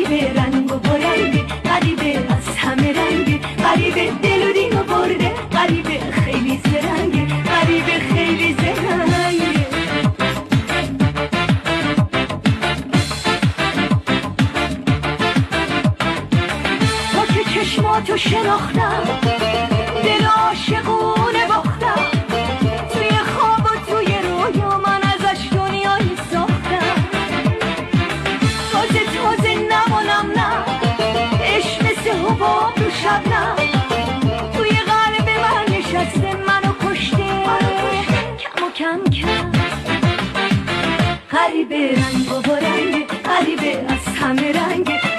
غریبه رنگ و برنگه، غریبه از همه رنگه، غریبه دل و دینو برده، غریبه خیلی زرنگه، غریبه خیلی زرنگه. با که چشماتو شناختم